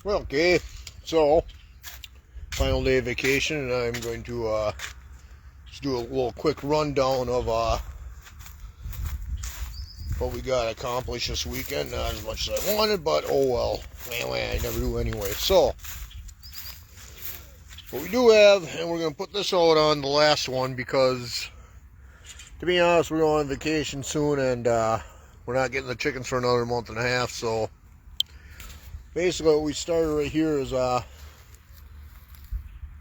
Well, okay, so final day of vacation, and I'm going to just do a little quick rundown of what we got accomplished this weekend. Not as much as I wanted, but oh well. I never do anyway. So, what we do have, and we're going to put this out on the last one because, to be honest, we're going on vacation soon, and we're not getting the chickens for another month and a half. So, basically, what we started right here is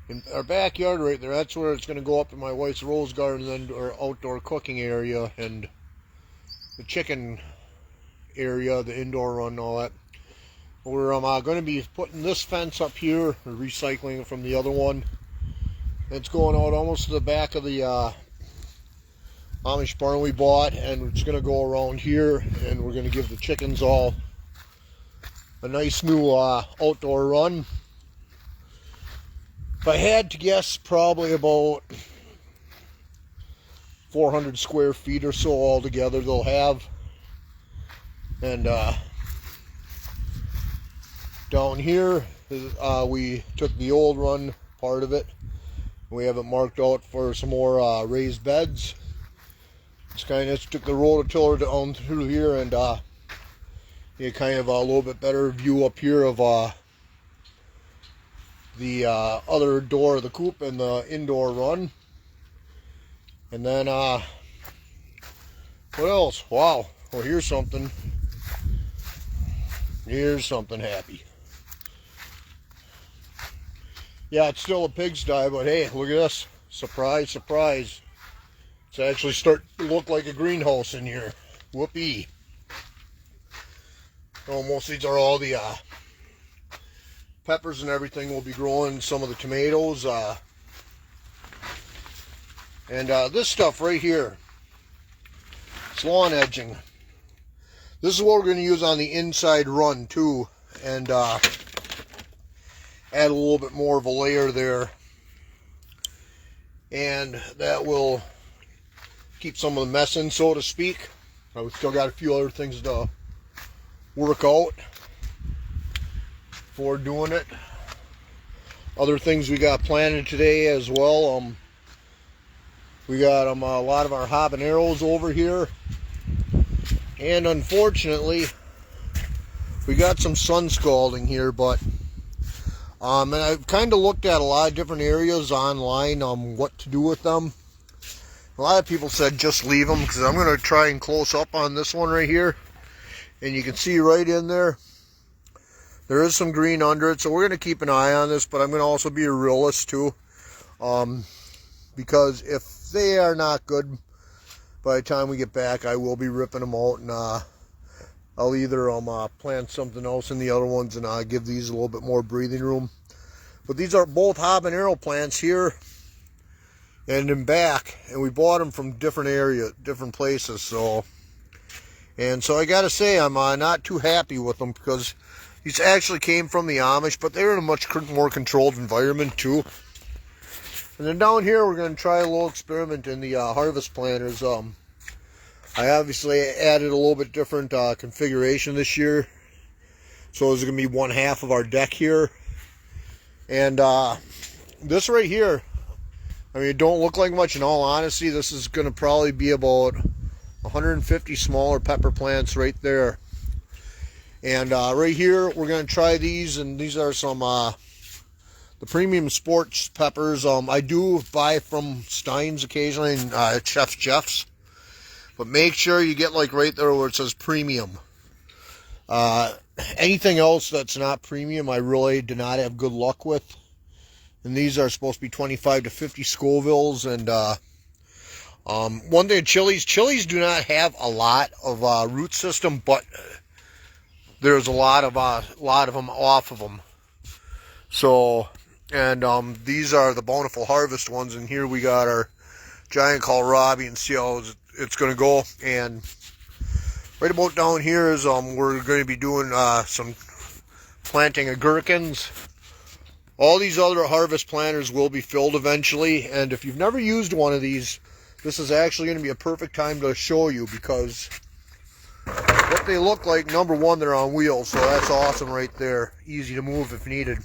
in our backyard right there. That's where it's going to go up to my wife's rose garden, and our outdoor cooking area, and the chicken area, the indoor run, and all that. We're going to be putting this fence up here, recycling it from the other one. It's going out almost to the back of the Amish barn we bought, and it's going to go around here, and we're going to give the chickens all a nice new outdoor run. If I had to guess, probably about 400 square feet or so altogether they'll have. And down here, we took the old run part of it. We have it marked out for some more raised beds. It's kind of took the rototiller down through here, and you kind of a little bit better view up here of the other door of the coop and the indoor run. And then what else? Wow. Well, here's something. Here's something happy. Yeah, it's still a pigsty, but hey, look at this. Surprise, surprise. It's actually starting to look like a greenhouse in here. Whoopee. Oh, most of these are all the peppers and everything. Will be growing some of the tomatoes. And this stuff right here, it's lawn edging. This is what we're going to use on the inside run too, and add a little bit more of a layer there, and that will keep some of the mess in, so to speak. We've still got a few other things to work out before doing it. Other things we got planted today as well. We got a lot of our habaneros over here, and unfortunately we got some sun scalding here, but and I've kind of looked at a lot of different areas online what to do with them. A lot of people said just leave them, because I'm going to try and close up on this one right here, and you can see right in there there is some green under it, so we're going to keep an eye on this. But I'm going to also be a realist too, because if they are not good by the time we get back, I will be ripping them out, and I'll either plant something else in the other ones and give these a little bit more breathing room. But these are both habanero plants here and in back, and we bought them from different places. So I gotta say, I'm not too happy with them, because these actually came from the Amish, but they're in a much more controlled environment too. And then down here, we're going to try a little experiment in the harvest planters. I obviously added a little bit different configuration this year. So there's going to be one half of our deck here. And this right here, I mean, it don't look like much in all honesty. This is going to probably be about 150 smaller pepper plants right there. And right here, we're going to try these, and these are some the premium sports peppers. I do buy from Stein's occasionally, and Chef Jeff's, but make sure you get like right there where it says premium. Anything else that's not premium, I really do not have good luck with. And these are supposed to be 25 to 50 Scovilles. And one thing, chilies do not have a lot of root system, but there's a lot of them off of them. So. And these are the Bountiful Harvest ones, and here we got our giant kohlrabi, and see how it's going to go. And right about down here is we're going to be doing some planting of gherkins. All these other harvest planters will be filled eventually, and if you've never used one of these, this is actually going to be a perfect time to show you, because what they look like, number one, they're on wheels, so that's awesome right there. Easy to move if needed.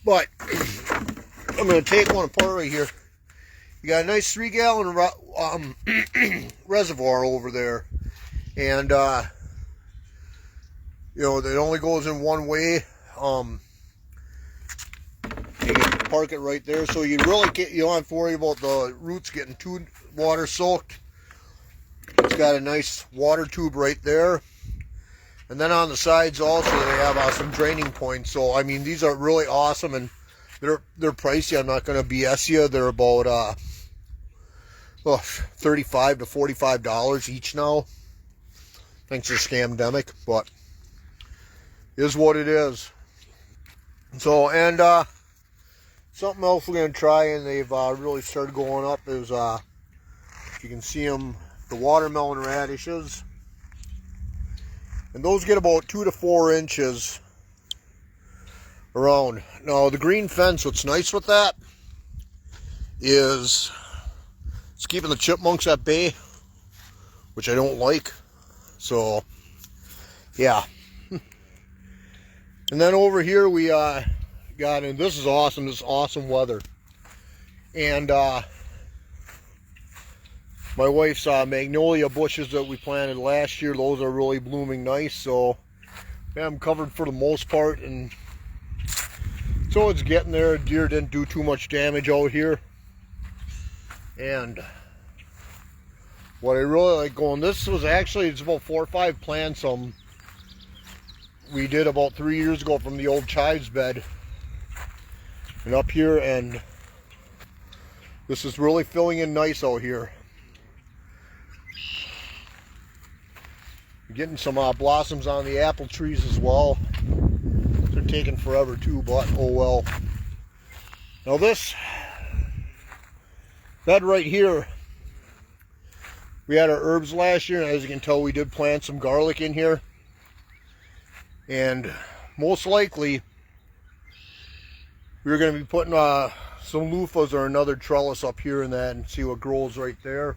But I'm going to take one apart right here. You got a nice 3-gallon reservoir over there, and you know, it only goes in one way. You can park it right there, so you don't have to worry about the roots getting too water soaked. It's got a nice water tube right there, and then on the sides also they have some draining points. So I mean, these are really awesome, and they're pricey. I'm not going to BS you. They're about $35 to $45 each now, thanks to scamdemic, but is what it is. So, and something else we're going to try, and they've really started going up, is you can see them, the watermelon radishes, and those get about 2 to 4 inches around. Now the green fence, what's nice with that is it's keeping the chipmunks at bay, which I don't like. So yeah. And then over here we got, and this is awesome, this awesome weather. And my wife's magnolia bushes that we planted last year, those are really blooming nice. So yeah, I'm covered for the most part, and so it's getting there. Deer didn't do too much damage out here. And what I really like going, this was actually, it's about 4 or 5 plants we did about 3 years ago from the old chives bed and up here, and this is really filling in nice out here. Getting some blossoms on the apple trees as well. They're taking forever too, but oh well. Now this bed right here, we had our herbs last year, and as you can tell, we did plant some garlic in here. And most likely we're going to be putting some loofahs or another trellis up here in that, and see what grows right there.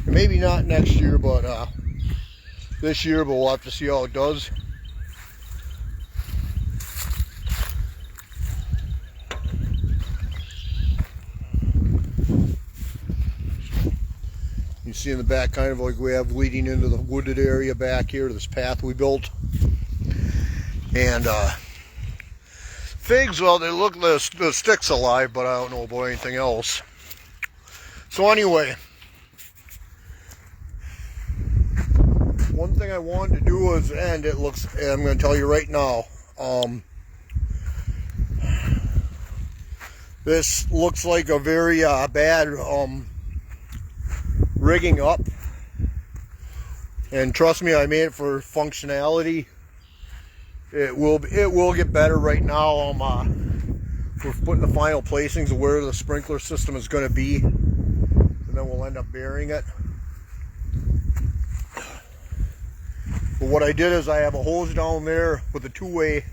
Maybe not next year, but this year, but we'll have to see how it does. You see in the back, kind of like we have leading into the wooded area back here, this path we built. And figs, well, they look, the stick's alive, but I don't know about anything else. So anyway, one thing I wanted to do was, and it looks, and I'm going to tell you right now, this looks like a very bad rigging up, and trust me, I made it for functionality. It will get better. Right now we're putting the final placings of where the sprinkler system is going to be, and then we'll end up burying it. But what I did is I have a hose down there with a 2-way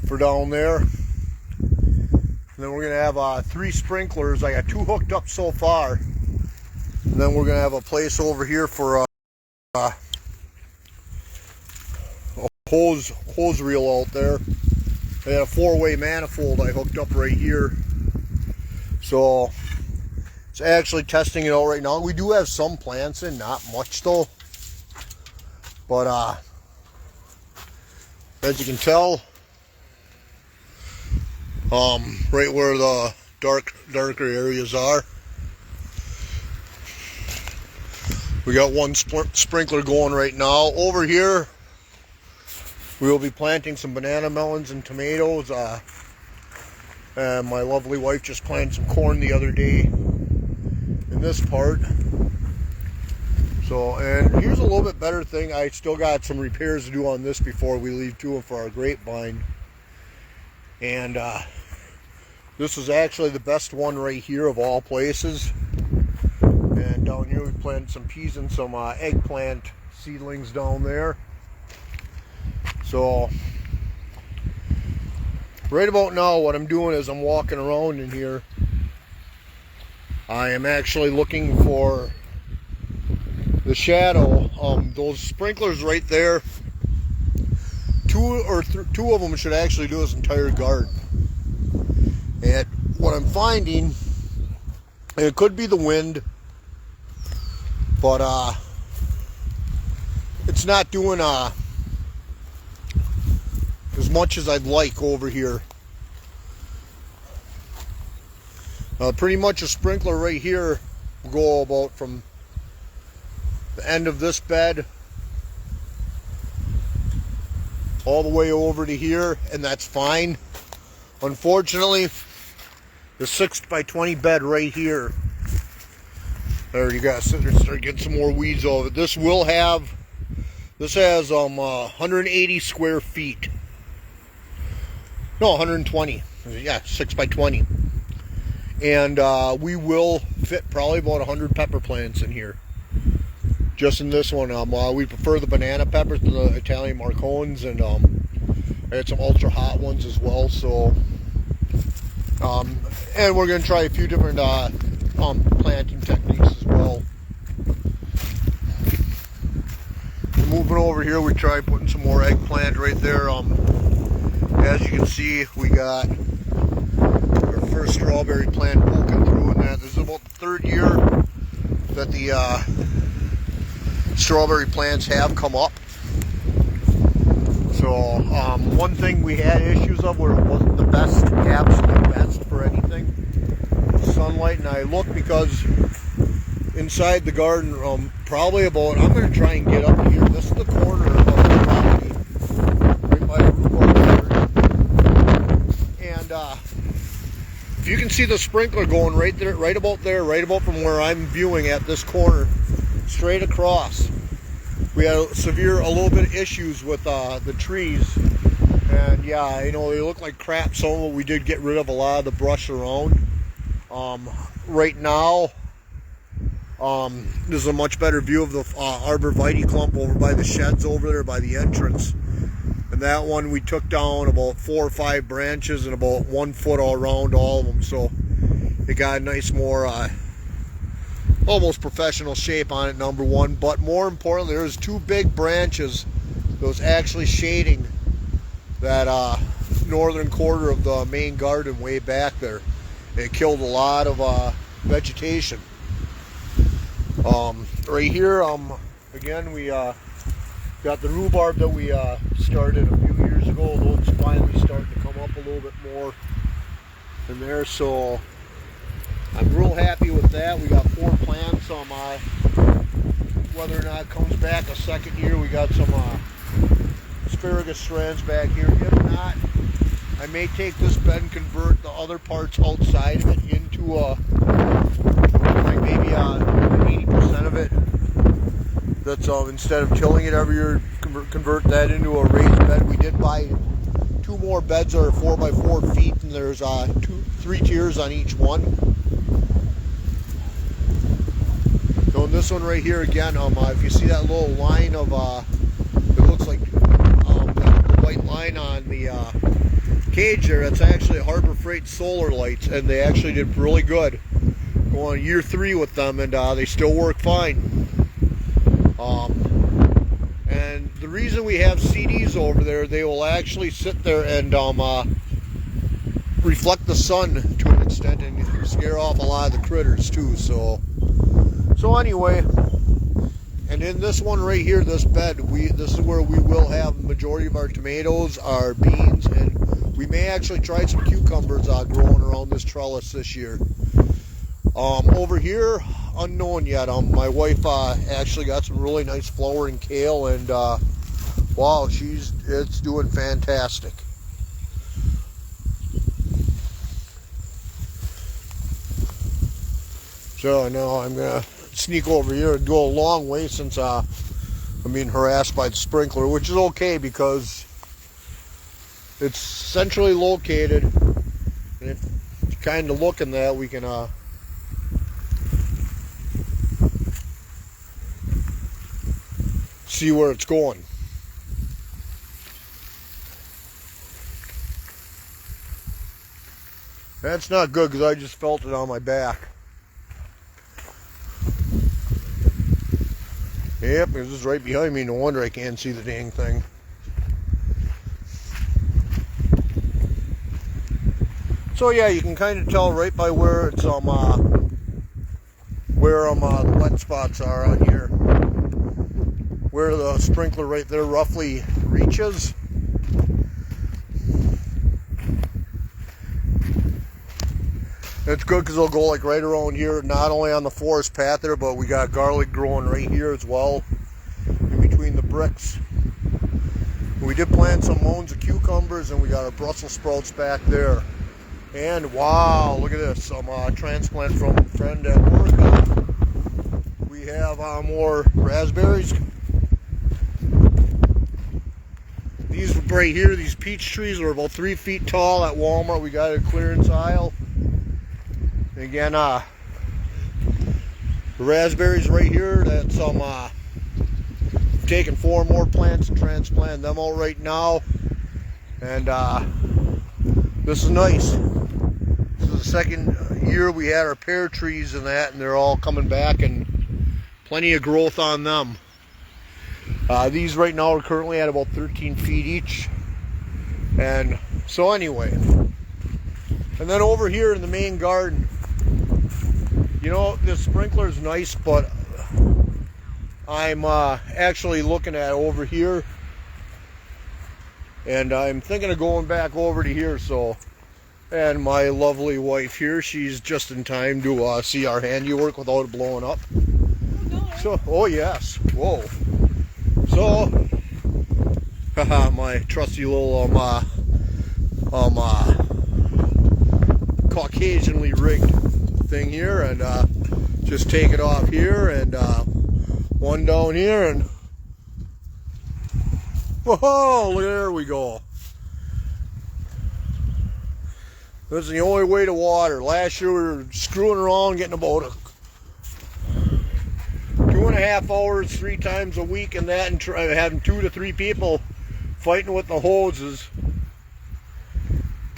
for down there, and then we're going to have 3 sprinklers. I got 2 hooked up so far. And then we're going to have a place over here for a hose reel out there. I got a 4-way manifold I hooked up right here. So it's actually testing it out right now. We do have some plants in, not much though. But as you can tell, right where the darker areas are, we got 1 sprinkler going right now. Over here, we will be planting some banana melons and tomatoes. And my lovely wife just planted some corn the other day in this part. So, and here's a little bit better thing. I still got some repairs to do on this before we leave to them for our grapevine. And this is actually the best one right here of all places. And down here we planted some peas and some eggplant seedlings down there. So right about now what I'm doing is I'm walking around in here. I am actually looking for the shadow. Those sprinklers right there, two of them should actually do this entire garden. And what I'm finding, and it could be the wind, but it's not doing as much as I'd like over here. Pretty much a sprinkler right here will go about from the end of this bed all the way over to here, and that's fine. Unfortunately, the 6x20 bed right here, there you got to sit there and start getting some more weeds over it. This has 180 square feet. No, 120. Yeah, 6x20. And we will fit probably about 100 pepper plants in here. Just in this one. We prefer the banana peppers to the Italian Marcones, and I had some ultra hot ones as well. So, and we're going to try a few different planting techniques as well. Moving over here, we tried putting some more eggplant right there. As you can see, we got our first strawberry plant poking through in that. This is about the third year that the strawberry plants have come up. So one thing we had issues of where it wasn't the best, absolute best for anything, sunlight. And I looked because inside the garden, probably about, I'm going to try and get up here. This is the corner of the property, right by the rhubarb garden. And if you can see the sprinkler going right there, right about from where I'm viewing at this corner, straight across. We had a little bit of issues with the trees, and yeah, you know, they look like crap. Some of it we did get rid of a lot of the brush around. Right now, this is a much better view of the arborvitae clump over by the sheds over there by the entrance. And that one we took down about 4 or 5 branches and about 1 foot all around all of them, so it got a nice more almost professional shape on it, number one. But more importantly, there's 2 big branches that was actually shading that northern quarter of the main garden way back there. It killed a lot of vegetation. Right here, again, we got the rhubarb that we started a few years ago. Those finally starting to come up a little bit more in there, so I'm real happy with that. We got 4 plants. Whether or not it comes back a second year, we got some asparagus strands back here. If not, I may take this bed and convert the other parts outside of it into like maybe 80% of it. That's instead of tilling it every year, convert that into a raised bed. We did buy 2 more beds that are 4x4 feet, and there's 3 tiers on each one. So in this one right here again, if you see that little line of it looks like the white line on the cage there, that's actually Harbor Freight solar lights, and they actually did really good. Going year 3 with them, and they still work fine. And the reason we have CDs over there, they will actually sit there and reflect the sun to an extent and scare off a lot of the critters too. So anyway, and in this one right here, this bed, this is where we will have the majority of our tomatoes, our beans, and we may actually try some cucumbers growing around this trellis this year. Over here, unknown yet. My wife actually got some really nice flowering kale, and wow, it's doing fantastic. So now I'm gonna sneak over here and go a long way since I'm being harassed by the sprinkler, which is okay because it's centrally located, and if you kind of look in that, we can see where it's going. That's not good because I just felt it on my back. Yep, this is right behind me. No wonder I can't see the dang thing. So yeah, you can kind of tell right by where it's the wet spots are on here, where the sprinkler right there roughly reaches. It's good because it'll go like right around here, not only on the forest path there, but we got garlic growing right here as well, in between the bricks. We did plant some mounds of cucumbers, and we got our Brussels sprouts back there. And wow, look at this, some transplant from a friend at work. We have more raspberries. These right here, these peach trees are about 3 feet tall at Walmart. We got a clearance aisle. Again, the raspberries right here, that's taking 4 more plants and transplanting them out right now. And this is nice. This is the second year we had our pear trees and that, and they're all coming back and plenty of growth on them. These right now are currently at about 13 feet each. And so anyway, and then over here in the main garden, you know, this sprinkler is nice, but I'm actually looking at over here, and I'm thinking of going back over to here. So, and my lovely wife here, she's just in time to see our handiwork without it blowing up. So, oh yes, whoa. So, my trusty little Caucasianly rigged thing here, and just take it off here, and one down here, and whoa, there we go. This is the only way to water. Last year we were screwing around, getting about 2.5 hours 3 times a week and that, and having 2 to 3 people fighting with the hoses.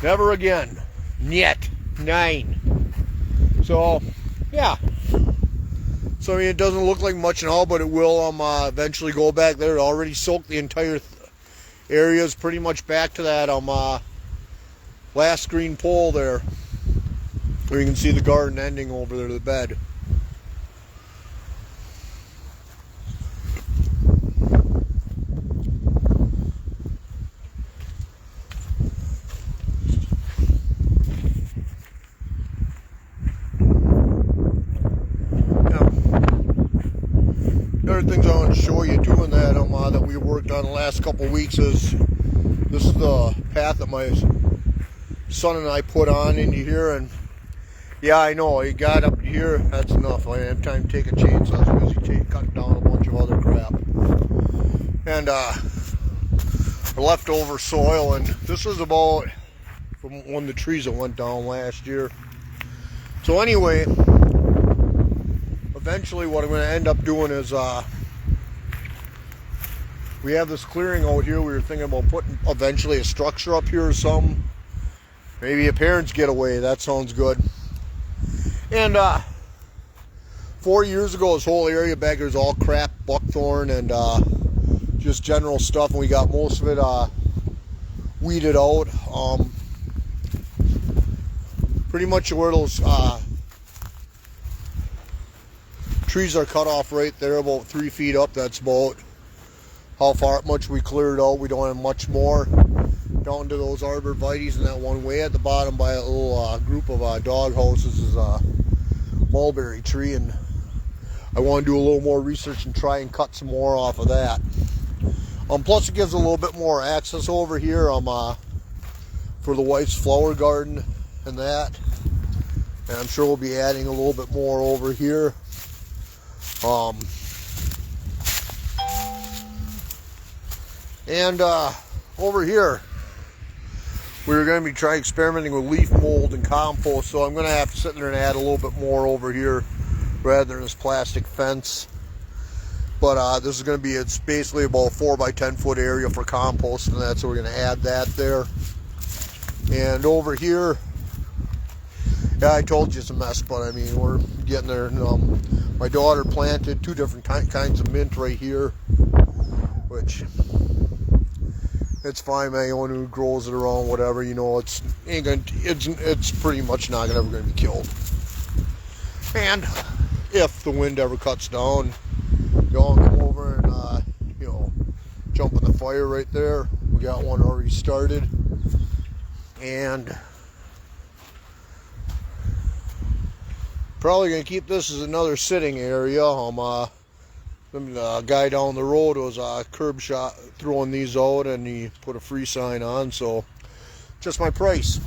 Never again. Niet. 9. So, yeah. So, I mean, it doesn't look like much and all, but it will eventually go back there. It already soaked the entire areas pretty much back to that last green pole there, where you can see the garden ending over there to the bed. Other things I want to show you doing that that we worked on the last couple of weeks is, this is the path that my son and I put on into here, and yeah, I know, he got up here, that's enough. I didn't have time to take a chainsaw, so I was busy cutting down a bunch of other crap. And leftover soil, and this was about from one of the trees that went down last year. So anyway, eventually what I'm going to end up doing is, we have this clearing out here. We were thinking about putting eventually a structure up here or something. Maybe a parent's getaway. That sounds good. And 4 years ago, this whole area back there was all crap buckthorn and just general stuff, and we got most of it weeded out. Pretty much where those trees are cut off right there, about 3 feet up. That's about how much we cleared out. We don't have much more. Down to those arborvitaes, and that one way at the bottom by a little group of dog houses is a mulberry tree, and I want to do a little more research and try and cut some more off of that. Plus it gives a little bit more access over here for the wife's flower garden and that, and I'm sure we'll be adding a little bit more over here. And over here we were going to be trying experimenting with leaf mold and compost, so I'm going to have to sit there and add a little bit more over here rather than this plastic fence. But this is going to be, it's basically about a 4 by 10 foot area for compost and that, so we're going to add that there. And over here Yeah, I told you it's a mess, but I mean, we're getting there. My daughter planted 2 different kinds of mint right here, which it's fine, man. Anyone who grows it around, whatever, you know, it's pretty much not ever going to be killed. And if the wind ever cuts down, y'all come over and you know, jump in the fire right there. We got one already started, and probably gonna keep this as another sitting area. The guy down the road was curb shot throwing these out, and he put a free sign on, so just my price.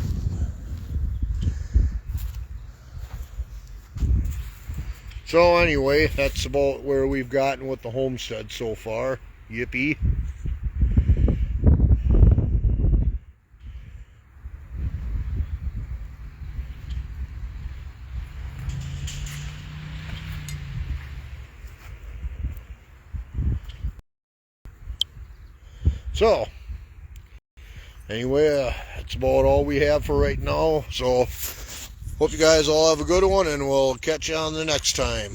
So anyway, that's about where we've gotten with the homestead so far. Yippee. So, anyway, that's about all we have for right now. So, hope you guys all have a good one, and we'll catch you on the next time.